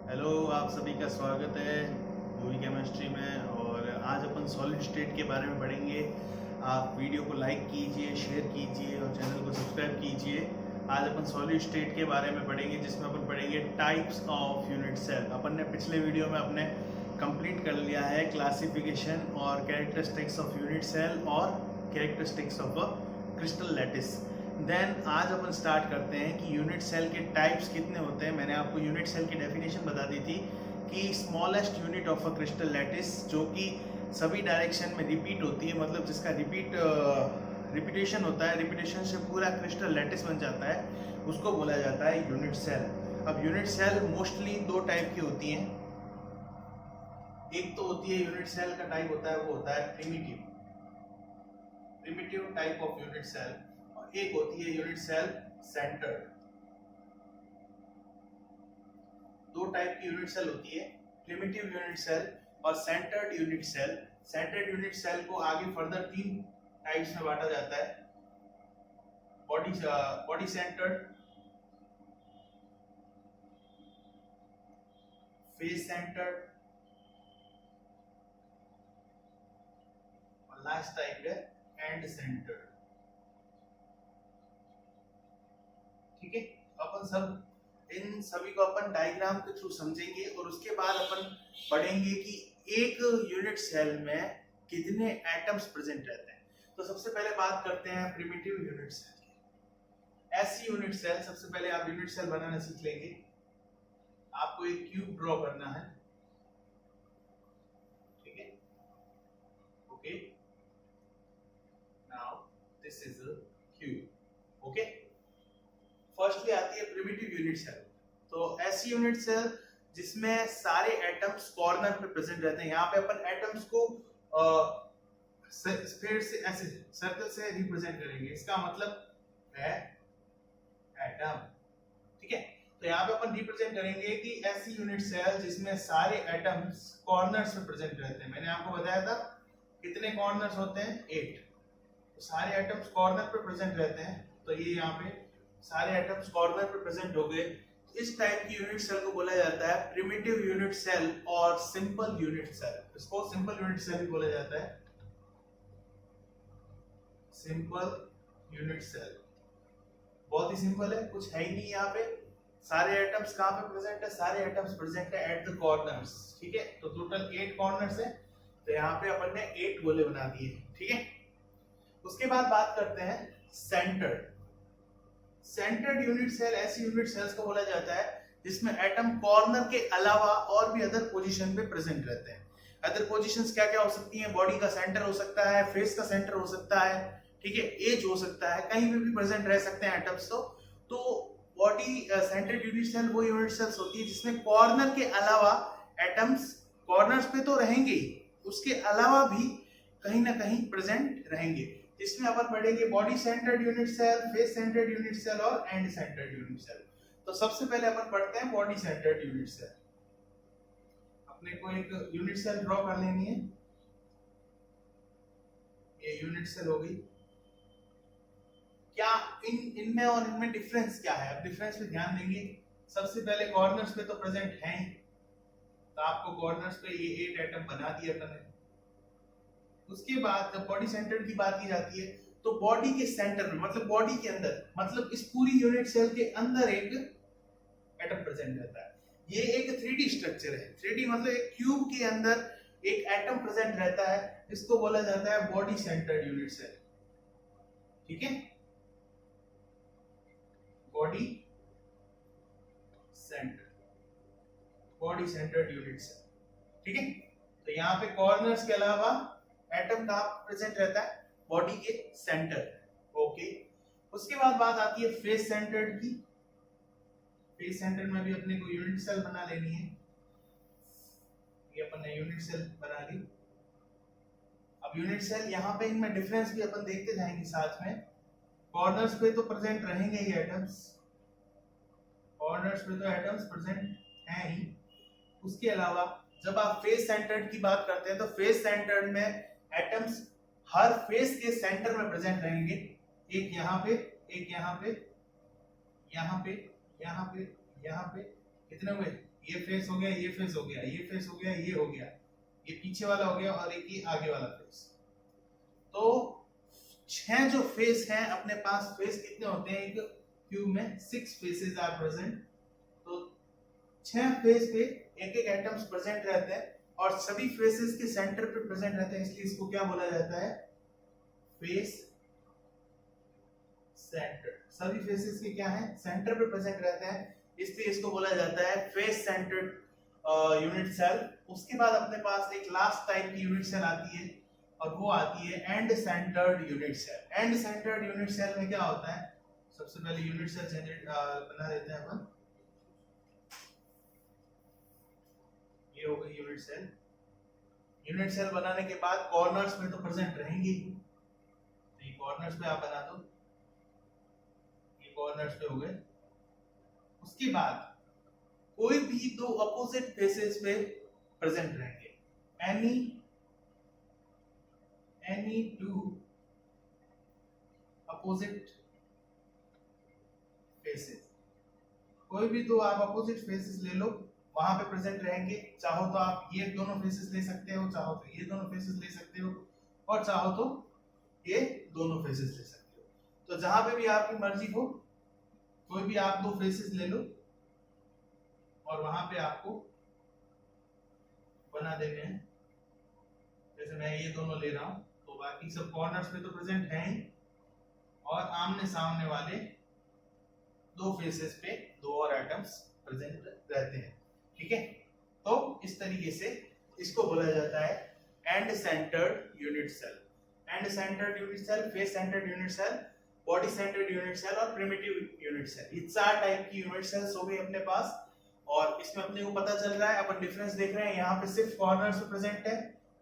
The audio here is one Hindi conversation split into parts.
हेलो, आप सभी का स्वागत है यूवी केमिस्ट्री में। और आज अपन सॉलिड स्टेट के बारे में पढ़ेंगे। आप वीडियो को लाइक कीजिए, शेयर कीजिए और चैनल को सब्सक्राइब कीजिए। आज अपन सॉलिड स्टेट के बारे में पढ़ेंगे, जिसमें अपन पढ़ेंगे टाइप्स ऑफ यूनिट सेल। अपन ने पिछले वीडियो में अपने कंप्लीट कर लिया है क्लासिफिकेशन और कैरेक्टरिस्टिक्स ऑफ यूनिट सेल और characteristics of a crystal lattice. Then आज अपन स्टार्ट करते हैं कि यूनिट सेल के टाइप्स कितने होते हैं। मैंने आपको यूनिट सेल की डेफिनेशन बता दी थी कि smallest unit of a crystal lattice, जो कि सभी डायरेक्शन में रिपीट होती है, मतलब जिसका रिपीटेशन होता है, रिपीटेशन से पूरा क्रिस्टल लैटिस बन जाता है, उसको बोला जाता है यूनिट सेल। अब यूनिट सेल मोस्टली दो टाइप की होती हैं। एक तो होती है यूनिट सेल का टाइप होता है, वो होता है primitive type of unit cell, और एक होती है यूनिट सेल सेंटर्ड। दो टाइप की यूनिट सेल होती है, प्रिमिटिव यूनिट सेल और centred unit cell. Centred unit cell को आगे फर्दर तीन टाइप्स में बांटा जाता है: बॉडी सेंटर्ड, फेस सेंटर्ड और लास्ट टाइप है एंड सेंटर्ड। ठीक है, अपन सब इन सभी को अपन डायग्राम के थ्रू समझेंगे और उसके बाद अपन पढ़ेंगे कि एक यूनिट सेल में कितने एटम्स प्रेजेंट रहते हैं। तो सबसे पहले बात करते हैं प्रिमिटिव यूनिट सेल की। ऐसी यूनिट सेल, सबसे पहले आप यूनिट सेल बनाना सीख लेंगे। आपको एक क्यूब ड्रॉ करना है, ठीक है। Okay, now this is a cube. Okay, firstly आती है प्रिमिटिव यूनिट सेल। तो ऐसी यूनिट सेल जिसमें सारे एटम्स कॉर्नर पे प्रेजेंट रहते हैं। यहाँ पे अपन एटम्स को स्फीयर से, ऐसे सर्कल से रिप्रेजेंट करेंगे। इसका मतलब है एटम, ठीक है। तो यहाँ पे अपन रिप्रेजेंट करेंगे कि ऐसी यूनिट सेल जिसमें सारे एटम्स कॉर्नर्स पे प्रेजेंट रहते हैं। मैंने आपको बताया था कितने कॉर्नर्स होते हैं, 8। तो सारे एटम्स कॉर्नर पे प्रेजेंट रहते हैं। तो ये यहाँ पे सारे एटम्स कॉर्नर पे प्रेजेंट हो गए। इस टाइप की यूनिट सेल को बोला जाता है प्रिमिटिव यूनिट सेल और सिंपल यूनिट सेल। इसको सिंपल यूनिट सेल भी बोला जाता है, सिंपल यूनिट सेल। बहुत ही सिंपल है, कुछ है ही नहीं। यहाँ पे सारे एटम्स कहाँ पे प्रेजेंट है, सारे एटम्स प्रेजेंट है एट द कॉर्नर्स, ठीक है। तो टोटल 8 कॉर्नर्स है, तो यहाँ पे अपन ने 8 गोले बना दिए, ठीक है। उसके बाद बात करते हैं सेंटर्ड। सेंटर्ड यूनिट सेल ऐसी यूनिट सेल्स को बोला जाता है जिसमें एटम कॉर्नर के अलावा और भी अदर पोजीशन पे प्रेजेंट रहते हैं। अदर पोजीशंस क्या क्या हो सकती हैं? बॉडी का सेंटर हो सकता है, फेस का सेंटर हो सकता है, ठीक है, एज हो सकता है, कहीं पे भी प्रेजेंट रह सकते हैं एटम्स। तो बॉडी सेंटर्ड यूनिट सेल वो यूनिट सेल्स होती है जिसमें कॉर्नर के अलावा एटम्स, कॉर्नर्स पे तो रहेंगे ही, उसके अलावा भी कहीं ना कहीं प्रेजेंट रहेंगे। इसमें अपन पढ़ेंगे body centred unit cell, face centred unit cell और एंड सेंटर्ड यूनिट सेल। तो सबसे पहले अपन पढ़ते हैं बॉडी सेंटर्ड यूनिट सेल। अपने को एक यूनिट सेल ड्रॉ कर लेनी है। ये यूनिट सेल हो गई। क्या इनमें और इनमें डिफरेंस क्या है? अब डिफरेंस पे ध्यान देंगे। सबसे पहले कॉर्नर्स पे तो प्रेजेंट हैं, तो आपको कॉर्नर्स पे ये 8 एटम बना दिए अपन ने। उसके बाद जब बॉडी सेंटर की बात की जाती है तो बॉडी के सेंटर में, मतलब बॉडी के अंदर, मतलब इस पूरी यूनिट सेल के अंदर एक एटम प्रेजेंट रहता है। ये एक 3D स्ट्रक्चर है। 3D मतलब एक क्यूब के अंदर एक एटम प्रेजेंट रहता है, इसको बोला जाता है बॉडी सेंटर्ड यूनिट सेल, ठीक है। बॉडी सेंटर्ड यूनिट सेल, ठीक है। तो यहाँ पे कॉर्नर्स के अलावा एटम कहाँ प्रेजेंट रहता है? बॉडी के सेंटर, ओके। उसके बाद बात आती है फेस सेंटर्ड की। फेस सेंटर में भी अपने को यूनिट सेल बना लेनी है। ये अपन ने यूनिट सेल बना ली। अब यूनिट सेल यहाँ पे इनमें डिफरेंस भी अपन देखते जाएंगे साथ में। कॉर्नर्स पे तो प्रेजेंट रहेंगे ही एटम्स, कॉर्नर्स पे तो एटम्स प्रेजेंट हैं ही। उसके अलावा जब आप फेस सेंटर्ड की बात करते हैं तो फेस सेंटर्ड में एटम्स हर फेस के सेंटर में प्रेजेंट रहेंगे। एक यहाँ पे, एक यहाँ पे, यहाँ पे, यहाँ पे, यहाँ पे, कितने हुए? ये फेस हो गया, ये फेस हो गया, ये फेस हो गया, ये हो गया, ये पीछे वाला हो गया और एक ये आगे वाला फेस। तो 6 जो फेस हैं अपने पास, फेस कितने होते हैं एक क्यूब में? 6 फेसेस आर प्रेजेंट। तो 6 फेस पे एक एक एटम्स प्रेजेंट रहते हैं और सभी फेसेस के सेंटर पे प्रेजेंट रहते हैं, इसलिए इसको क्या बोला जाता है? Face centre. सभी फेसेस के क्या है? सेंटर पे प्रेजेंट रहते हैं, इसलिए इसको बोला जाता है फेस सेंटर्ड यूनिट सेल। उसके बाद अपने पास एक लास्ट टाइप की यूनिट सेल आती है और वो आती है end centred unit cell. End centred unit cell में क्या होता है? सबसे पहले यूनिट सेल जनरेट बना देते हैं अपन। ये हो गई यूनिट सेल। यूनिट सेल बनाने के बाद कॉर्नर्स में तो प्रेजेंट रहेंगे, तो ये कॉर्नर्स पे आप बना दो, ये कॉर्नर्स पे हो गए। उसके बाद कोई भी दो अपोजिट फेसेस पे प्रेजेंट रहेंगे, एनी टू अपोजिट फेसेस। कोई भी दो आप अपोजिट फेसेस ले लो, वहां पे प्रेजेंट रहेंगे। चाहो तो आप ये दोनों फेसेस ले सकते हो, चाहो तो ये दोनों फेसेस ले सकते हो, और चाहो तो ये दोनों फेसेस ले सकते हो। तो जहां पे भी आपकी मर्जी हो, कोई भी आप दो फेसेस ले लो और वहां पे आपको बना देने हैं। जैसे मैं ये दोनों ले रहा हूं, तो बाकी सब कॉर्नर्स पे तो प्रेजेंट हैं ही, और आमने सामने वाले दो फेसेस पे दो और एटम्स प्रेजेंट रहते हैं। ठीक है, तो इस तरीके से इसको बोला जाता है end centred unit cell. End centred unit cell, face centred unit cell, body centred unit cell और प्रिमिटिव यूनिट सेल। ये 4 टाइप की यूनिट सेल्स हो गई अपने पास, और इसमें अपने को पता चल रहा है, अपन डिफरेंस देख रहे हैं। यहाँ पे सिर्फ कॉर्नर्स पे प्रेजेंट है,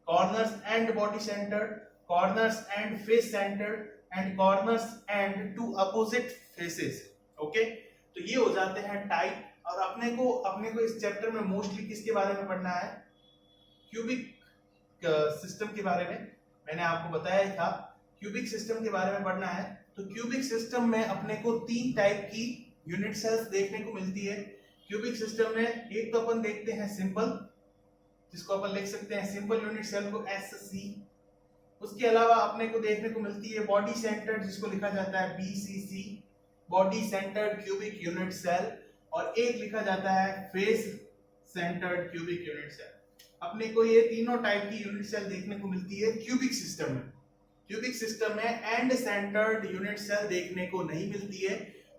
corners and body centred, corners and face centred, and corners and two opposite faces. Okay, तो ये हो जाते हैं टाइप। और अपने को इस चैप्टर में मोस्टली किसके बारे में पढ़ना है? क्यूबिक सिस्टम के बारे में। मैंने आपको बताया ही था, क्यूबिक सिस्टम के बारे में पढ़ना है। तो क्यूबिक सिस्टम में अपने को 3 टाइप की यूनिट सेल्स देखने को मिलती है। क्यूबिक सिस्टम में एक तो अपन देखते हैं सिंपल, जिसको अपन लिख सकते हैं सिंपल यूनिट सेल को SC। उसके अलावा अपने को देखने को मिलती है बॉडी सेंटर्ड, जिसको लिखा जाता है BCC, body centred cubic unit cell, और एक लिखा जाता है face centred cubic unit cell. अपने को ये तीनों टाइप की यूनिट सेल देखने को मिलती है क्यूबिक सिस्टम में। क्यूबिक सिस्टम में एंड सेंटर्ड यूनिट सेल देखने को नहीं मिलती है।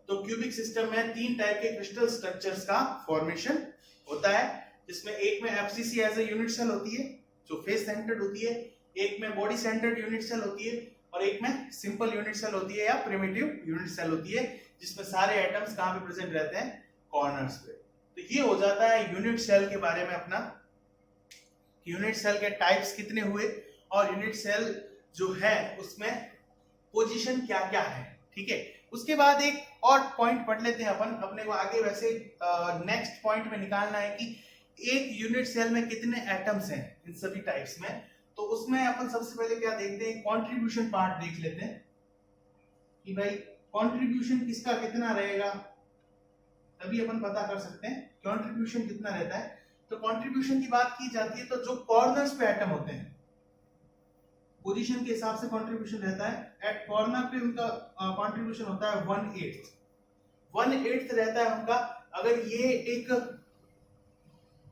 तो क्यूबिक सिस्टम में 3 टाइप के क्रिस्टल स्ट्रक्चर्स का फॉर्मेशन होता है, जिसमें एक में FCC as a unit cell होती है जो फेस सेंटर्ड होती है, एक में बॉडी सेंटर्ड यूनिट सेल होती है, और एक में सिंपल यूनिट सेल होती है या प्रिमिटिव यूनिट सेल होती है, जिसमें सारे एटम्स कहां पे प्रेजेंट रहते हैं? कॉर्नर्स पे। तो ये हो जाता है यूनिट सेल के बारे में अपना, यूनिट सेल के टाइप्स कितने हुए और यूनिट सेल जो है उसमें पोजीशन क्या क्या है। ठीक है, उसके बाद एक और पॉइंट पढ़ लेते हैं अपन। अपने को आगे वैसे नेक्स्ट पॉइंट में निकालना है कि एक यूनिट सेल में कितने एटम्स हैं इन सभी टाइप्स में। तो उसमें अपन सबसे पहले क्या देखते हैं? कंट्रीब्यूशन पार्ट देख लेते हैं कि भाई कंट्रीब्यूशन किसका कितना रहेगा, तभी अपन पता कर सकते हैं कंट्रीब्यूशन कितना रहता है। तो कंट्रीब्यूशन की बात की जाती है तो जो कॉर्नर्स पे एटम होते हैं, पोजीशन के हिसाब से कंट्रीब्यूशन रहता है। एट कॉर्नर पे उनका कंट्रीब्यूशन होता है 1/8 रहता है उनका। अगर ये एक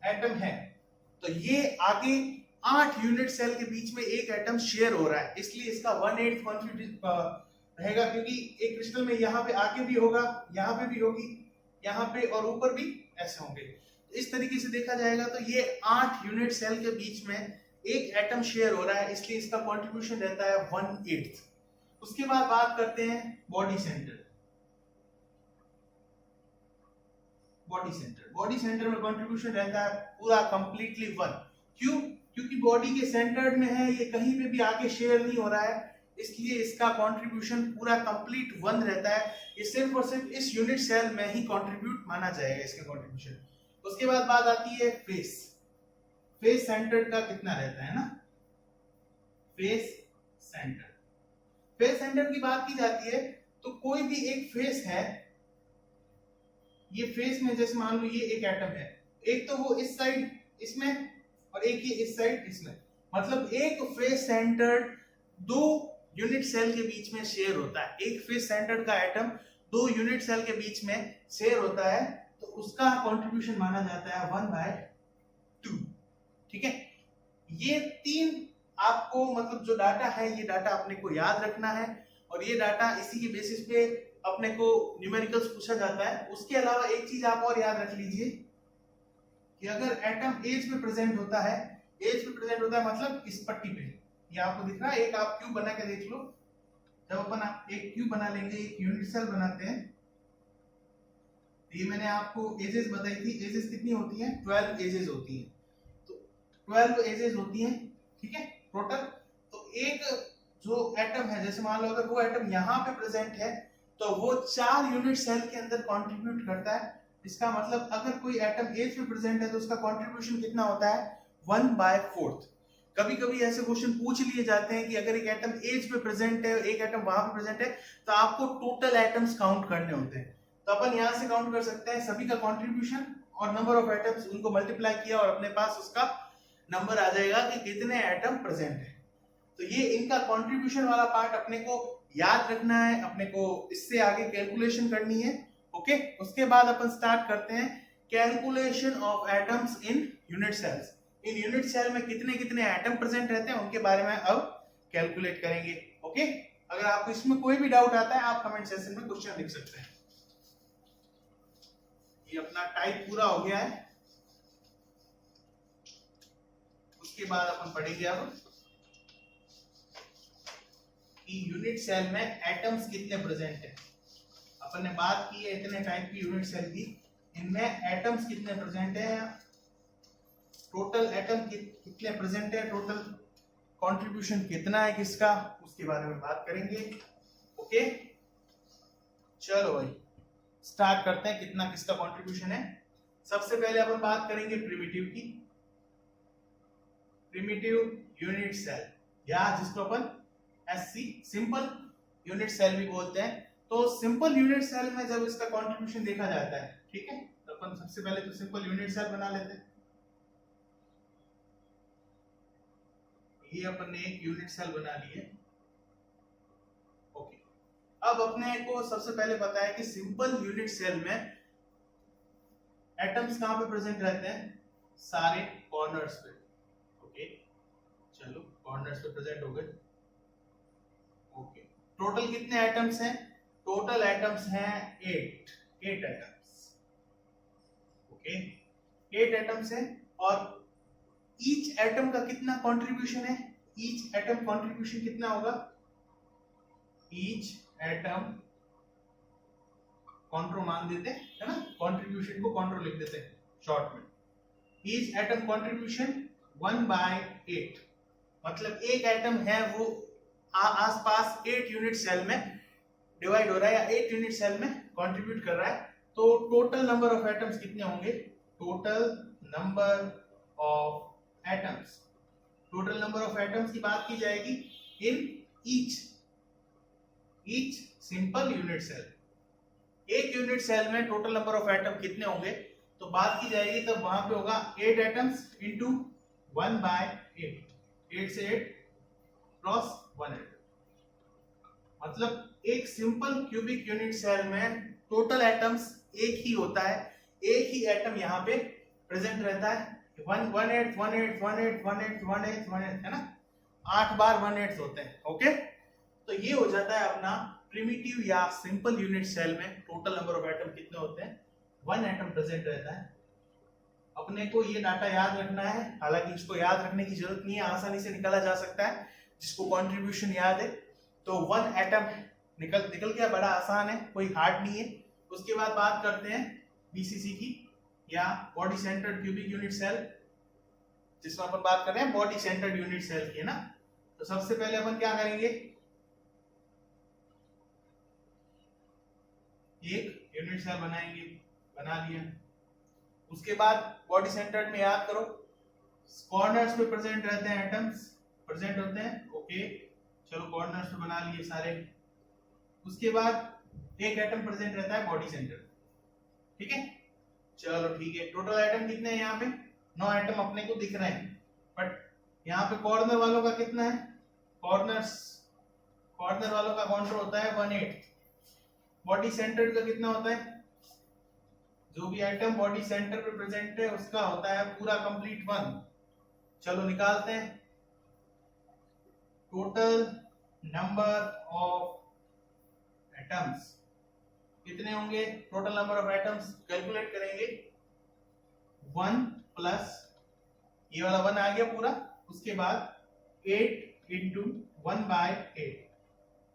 एटम है तो ये आगे 8 यूनिट सेल के बीच में एक एटम शेयर हो रहा है, इसलिए इसका 1/8 कंट्रीब्यूशन रहेगा, क्योंकि एक क्रिस्टल में यहाँ पे आगे भी होगा, यहाँ पे भी होगी, यहाँ पे और ऊपर भी ऐसे होंगे। तो इस तरीके से देखा जाएगा तो ये 8 यूनिट सेल के बीच में एक एटम शेयर हो रहा है, इसलिए इसका कंट्रीब्यूशन रहता है 1/8। उसके बाद बात करते हैं बॉडी सेंटर। बॉडी सेंटर में कंट्रीब्यूशन रहता है पूरा कंप्लीटली 1। क्यों? क्योंकि बॉडी के सेंटर में है, ये कहीं पे भी आगे शेयर नहीं हो रहा है, इसलिए इसका कंट्रीब्यूशन पूरा कंप्लीट 1 रहता है। ये सिर्फ और सिर्फ इस यूनिट सेल में ही कंट्रीब्यूट माना जाएगा इसका कंट्रीब्यूशन। उसके बाद बात आती है फेस सेंटर का कितना रहता है ना। फेस सेंटर की बात की जाती है तो कोई भी एक फेस है, ये फेस में जैसे मान लो ये एक एटम है, एक तो वो इस साइड इसमें और एक ये इस साइड इसमें, मतलब एक फेस सेंटर्ड दो यूनिट सेल के बीच में शेयर होता है। एक फेस सेंटर्ड का एटम दो यूनिट सेल के बीच में शेयर होता है, तो उसका कंट्रीब्यूशन माना जाता है 1/2। ठीक है, ये तीन आपको मतलब जो डाटा है ये डाटा अपने को याद रखना है, और ये डाटा इसी के बेसिस पे अपने को न्यूमेरिकल्स पूछा जाता है। उसके अलावा एक चीज आप और याद रख लीजिए कि अगर एटम एज पे प्रेजेंट होता है, एज पे प्रेजेंट होता है मतलब इस पट्टी पे, ये आपको दिख रहा है, एक आप क्यूब बना के देख लो। जब अपन एक क्यूब बना लेंगे, एक यूनिट सेल बनाते हैं, ये मैंने आपको एजेस बताई थी, एजेस कितनी होती हैं, 12 एजेस होती हैं, तो 12 एजेस होती हैं, ठीक है टोटल। तो एक जो एटम है, जैसे मान लो अगर वो एटम यहाँ पे प्रेजेंट है, तो वो 4 यूनिट सेल के अंदर कंट्रीब्यूट करता है। इसका मतलब अगर कोई एटम एज पे प्रेजेंट है तो उसका कंट्रीब्यूशन कितना होता है, 1/4। कभी कभी ऐसे क्वेश्चन पूछ लिए जाते हैं कि अगर एक एटम एज पे प्रेजेंट है, एक एटम वहां पे प्रेजेंट है, तो आपको टोटल एटम्स काउंट करने होते हैं। तो अपन यहाँ से काउंट कर सकते हैं सभी का कंट्रीब्यूशन और नंबर ऑफ एटम्स, उनको मल्टीप्लाई किया और अपने पास उसका नंबर आ जाएगा कि कितने एटम प्रेजेंट है। तो ये इनका कंट्रीब्यूशन वाला पार्ट अपने को याद रखना है, अपने को इससे आगे कैलकुलेशन करनी है। ओके, उसके बाद अपन स्टार्ट करते हैं calculation of atoms in unit cells. इन यूनिट सेल में कितने कितने एटम प्रेजेंट रहते हैं उनके बारे में अब कैलकुलेट करेंगे। ओके, अगर आपको इसमें कोई भी डाउट आता है आप कमेंट सेक्शन में क्वेश्चन लिख सकते हैं। ये अपना टाइप पूरा हो गया है, उसके बाद अपन पढ़ेंगे अब कि यूनिट सेल में एटम्स कितने प्रेजेंट है। अपन ने बात की है इतने टाइप की यूनिट सेल की, इनमें एटम्स कितने प्रेजेंट है, टोटल एटम कितने प्रेजेंट है, टोटल कंट्रीब्यूशन कितना है किसका, उसके बारे में बात करेंगे। ओके, चलो भाई स्टार्ट करते हैं कितना किसका कंट्रीब्यूशन है। सबसे पहले अपन बात करेंगे प्रिमिटिव की, प्रिमिटिव यूनिट सेल, या जिसको अपन एससी सिंपल यूनिट सेल भी बोलते हैं। तो सिंपल यूनिट सेल में जब इसका कंट्रीब्यूशन देखा जाता है, ठीक है, तो अपन सबसे पहले तो सिंपल यूनिट सेल बना लेते हैं। ये अपन ने एक यूनिट सेल बना ली है। ओके, अब अपने को सबसे पहले पता है कि सिंपल यूनिट सेल में एटम्स कहां पे प्रेजेंट रहते हैं, सारे कॉर्नर्स पे। ओके, चलो कॉर्नर्स पे प्रेजेंट हो गए। ओके, टोटल कितने एटम्स हैं, टोटल एटम्स हैं 8 एटम्स। ओके, 8 एटम्स हैं, और ईच एटम का कितना कंट्रीब्यूशन है, ईच एटम कंट्रीब्यूशन कितना होगा, ईच एटम कंट्रो मान देते हैं, है ना, कंट्रीब्यूशन को कंट्रो लिख देते हैं शॉर्ट में। ईच एटम कंट्रीब्यूशन 1/8, मतलब एक एटम है वो आसपास 8 यूनिट सेल में डिवाइड हो रहा है या 8 यूनिट सेल में कंट्रीब्यूट कर रहा है। तो टोटल नंबर ऑफ एटम्स कितने होंगे, total number of atoms, total number of atoms की बात की जाएगी in each simple unit cell. एक यूनिट सेल में टोटल नंबर ऑफ एटम कितने होंगे, तो बात की जाएगी तब वहां पे होगा 8 एटम्स इंटू 1/8, 8 से 8 क्रॉस 1 एटम, मतलब एक सिंपल क्यूबिक यूनिट सेल में टोटल एटम्स एक ही होता है, एक ही एटम यहाँ पे प्रेजेंट रहता है, 1/8 1/8 1/8 1/8 1/8 1/8, है ना, 8 बार 1/8 होते हैं। ओके, तो ये हो जाता है अपना प्रिमिटिव या सिंपल यूनिट सेल में टोटल नंबर ऑफ एटम कितने होते हैं, 1 एटम प्रेजेंट रहता है। अपने को ये डाटा याद रखना है, हालांकि इसको याद रखने की जरूरत नहीं है, आसानी से निकाला जा सकता है, जिसको कंट्रीब्यूशन याद है तो 1 एटम निकल गया, बड़ा आसान है, कोई हार्ड नहीं है। उसके बाद बात करते हैं बीसीसी की, या body centred cubic unit cell, जिसमें अपन बात कर रहे हैं बॉडी सेंटर्ड यूनिट सेल की, है ना। तो सबसे पहले अपन क्या करेंगे, एक यूनिट सेल बनाएंगे, बना लिया। उसके बाद बॉडी सेंटर्ड में याद करो कॉर्नर्स पे प्रेजेंट रहते हैं एटम्स, प्रेजेंट होते हैं। ओके, चलो कॉर्नर्स पे बना लिए सारे। उसके बाद एक एटम प्रेजेंट रहता है बॉडी सेंटर, ठीक है। चलो ठीक है, टोटल आइटम कितने हैं यहाँ पे? 9 आइटम अपने को दिख रहे हैं, बट यहाँ पे कॉर्नर वालों का कितना है? कॉर्नर वालों का काउंटर होता है 1/8। बॉडी सेंटर का कितना होता है? जो भी आइटम बॉडी सेंटर पे प्रेजेंट है उसका होता है पूरा कंप्लीट 1। चलो निकालते हैं टोटल नंबर ऑफ एटम्स कितने होंगे। Total number of atoms calculate करेंगे 1 प्लस ये वाला 1 आ गया पूरा, उसके बाद 8 इंटू 1/8,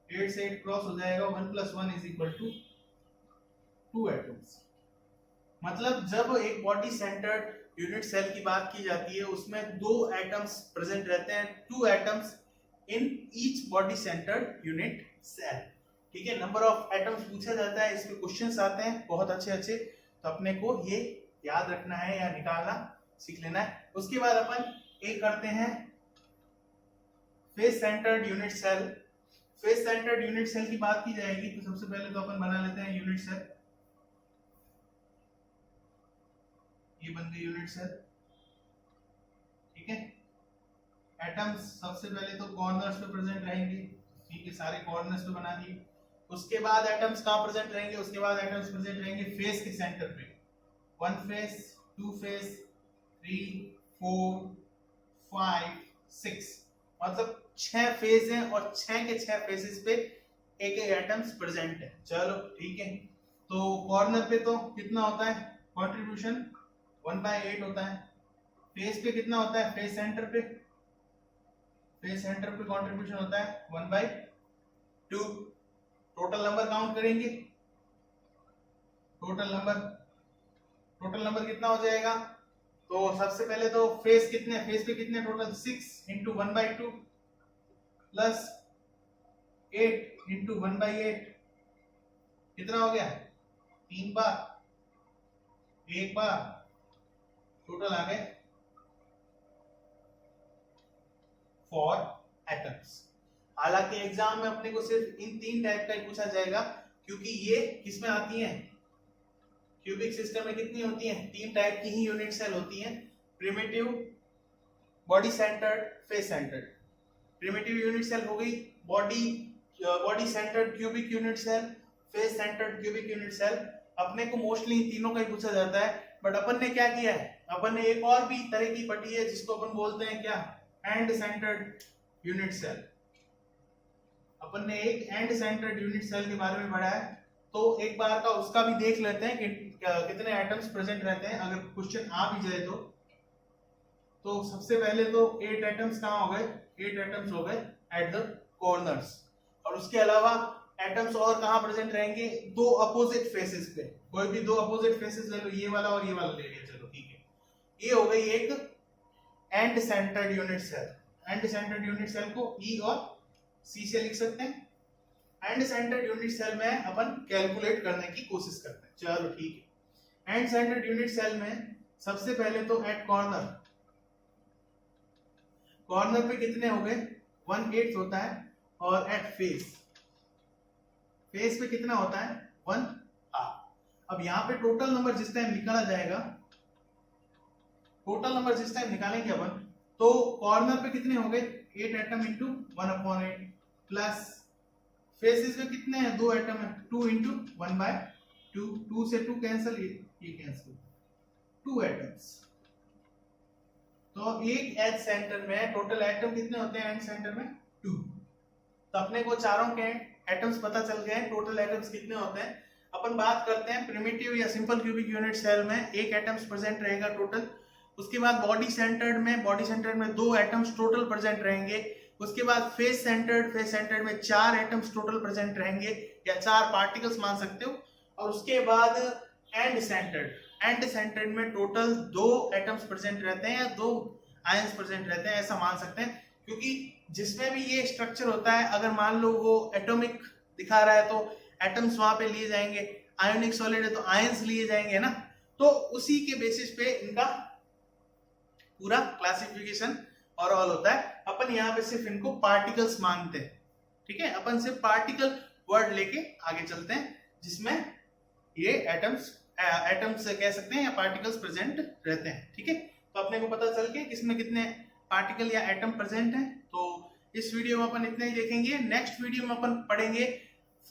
8 से 8 क्रॉस हो जाएगा, 1 + 1 = 2 एटम्स। मतलब जब एक बॉडी सेंटर्ड यूनिट सेल की बात की जाती है उसमें 2 एटम्स प्रेजेंट रहते हैं, 2 atoms in each body centred unit cell. ठीक है, नंबर ऑफ एटम्स पूछा जाता है, इसमें क्वेश्चंस आते हैं बहुत अच्छे अच्छे, तो अपने को ये याद रखना है या निकालना सीख लेना है। उसके बाद अपन एक करते हैं face centred unit cell. Face centred unit cell की बात की जाएगी तो सबसे पहले तो अपन बना लेते हैं यूनिट सेल। ये बन गई यूनिट सेल। ठीक है, एटम्स सबसे पहले तो कॉर्नर्स पे प्रेजेंट रहेंगे। ठीक है, सारे कॉर्नर्स पे बना दिए। उसके बाद एटम्स कहाँ प्रेजेंट रहेंगे? उसके बाद एटम्स प्रेजेंट रहेंगे फेस के सेंटर पे। 1 फेस, 2 फेस, 3, 4, 5, 6, मतलब 6 फेज हैं और 6 के 6 फेसेस पे एक एक एटम्स प्रेजेंट है। चलो ठीक है, तो कॉर्नर पे तो कितना होता है कंट्रीब्यूशन? 1/8 होता है। फेस पे कितना होता है? फेस सेंटर पे कंट्रीब्यूशन होता है 1/2। टोटल नंबर काउंट करेंगे, टोटल नंबर कितना हो जाएगा? तो सबसे पहले तो फेस पे कितने टोटल? 6 इंटू 1/2 प्लस 8 इंटू 1/8 कितना हो गया? 3 बार, 1 बार, टोटल आ गए 4 एटम्स। हालांकि एग्जाम में अपने को सिर्फ इन 3 टाइप का ही पूछा जाएगा, क्योंकि ये किसमें आती हैं? क्यूबिक सिस्टम में कितनी होती हैं? 3 टाइप की ही यूनिट सेल होती हैं, primitive, body centred, face centred. Primitive unit cell हो गई body centred cubic unit cell, face centred cubic unit cell. अपने को मोस्टली इन तीनों का ही पूछा जाता है, बट अपन ने क्या किया है? अपन ने एक और भी तरह की पढ़ी है जिसको अपन बोलते हैं क्या? End centred unit cell. अपन ने एक एंड सेंटर्ड यूनिट सेल के बारे में पढ़ा है, तो एक बार का उसका भी देख लेते हैं कि कितने एटम्स प्रेजेंट रहते हैं, अगर क्वेश्चन आ भी जाए तो सबसे पहले तो 8 एटम्स कहाँ हो गए? 8 एटम्स हो गए एट द कॉर्नर्स। और उसके अलावा एटम्स और कहाँ प्रेजेंट रहेंगे? 2 अपोजिट फेसेस पे। कोई भी 2 अपोजिट फेसेस ले लो, ये वाला और ये वाला ले लिया, चलो ठीक है। ये हो गई एक end centred unit cell. End centred unit cell को ई और सी से लिख सकते हैं। एंड सेंटर्ड यूनिट सेल में अपन कैलकुलेट करने की कोशिश करते हैं, चलो ठीक है। एंड सेंटर्ड यूनिट सेल में सबसे पहले तो एट कॉर्नर पे कितने हो गए? 1/8 होता है। और एट फेस पे कितना होता है? 1/2। अब यहाँ पे टोटल नंबर जिस टाइम निकाला जाएगा, टोटल नंबर जिस टाइम निकालेंगे अपन, तो कॉर्नर पे कितने हो गए? 8 एटम इंटू 1/8 प्लस फेसेस में कितने हैं? 2 एटम है, 2 इंटू 1/2, 2 से 2 कैंसिल, ये कैंसिल, 2 एटम्स। तो एक एच सेंटर में टोटल एटम कितने होते हैं? एंड सेंटर में 2। तो अपने को चारों के एटम्स पता चल गए, टोटल एटम्स कितने होते हैं। अपन बात करते हैं प्रिमिटिव या सिंपल क्यूबिक यूनिट सेल में 1 एटम्स प्रेजेंट रहेगा टोटल। उसके बाद बॉडी सेंटर्ड में 2 एटम्स टोटल प्रेजेंट रहेंगे। उसके बाद फेस सेंटर्ड में 4 एटम्स टोटल प्रेजेंट रहेंगे, या 4 पार्टिकल्स मान सकते हो। और उसके बाद एंड सेंटर्ड में टोटल 2 एटम्स प्रेजेंट रहते हैं या 2 आयंस प्रेजेंट रहते हैं, ऐसा मान सकते हैं। क्योंकि जिसमें भी ये स्ट्रक्चर होता है, अगर मान लो वो एटॉमिक दिखा रहा है तो एटम्स वहां पे लिए जाएंगे, आयोनिक सॉलिड है तो आयंस लिए जाएंगे ना। तो उसी के बेसिस पे इनका पूरा क्लासिफिकेशन और ऑल होता है। अपन यहाँ पे सिर्फ इनको पार्टिकल्स मानते हैं, ठीक है। अपन सिर्फ पार्टिकल वर्ड लेके आगे चलते हैं जिसमें ये एटम्स एटम्स कह सकते हैं या पार्टिकल्स प्रेजेंट रहते हैं। ठीक है, तो अपने को पता चल गया किसमें कितने पार्टिकल या एटम प्रेजेंट हैं। तो इस वीडियो में अपन इतना ही देखेंगे। नेक्स्ट वीडियो में अपन पढ़ेंगे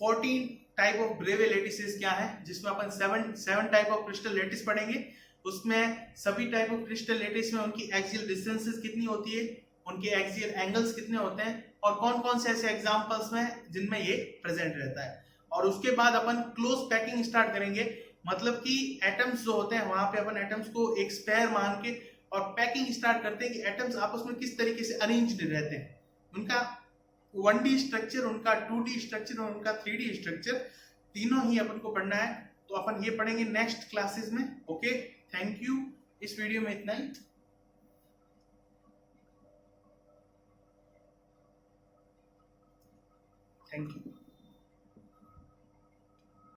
14 टाइप ऑफ ब्रेवे लैटिसेस क्या है, जिसमें अपन seven type of crystal lattice पढ़ेंगे। उसमें सभी टाइप ऑफ क्रिस्टल लैटिस में उनकी एक्सियल डिस्टेंसेस कितनी होती है, उनके एक्सियल एंगल्स कितने होते हैं, और कौन कौन से ऐसे एग्जांपल्स में जिनमें ये प्रेजेंट रहता है। और उसके बाद अपन क्लोज पैकिंग स्टार्ट करेंगे, मतलब कि एटम्स जो होते हैं वहां पे अपन एटम्स को एक स्पेयर मान के और पैकिंग स्टार्ट करते हैं कि एटम्स आपस में किस तरीके से अरेंज्ड रहते हैं, उनका 1D स्ट्रक्चर, उनका 2D स्ट्रक्चर और उनका 3D स्ट्रक्चर, तीनों ही अपन को पढ़ना है। तो अपन ये पढ़ेंगे नेक्स्ट क्लासेस में। Okay, thank you. इस वीडियो में इतना ही। Thank you.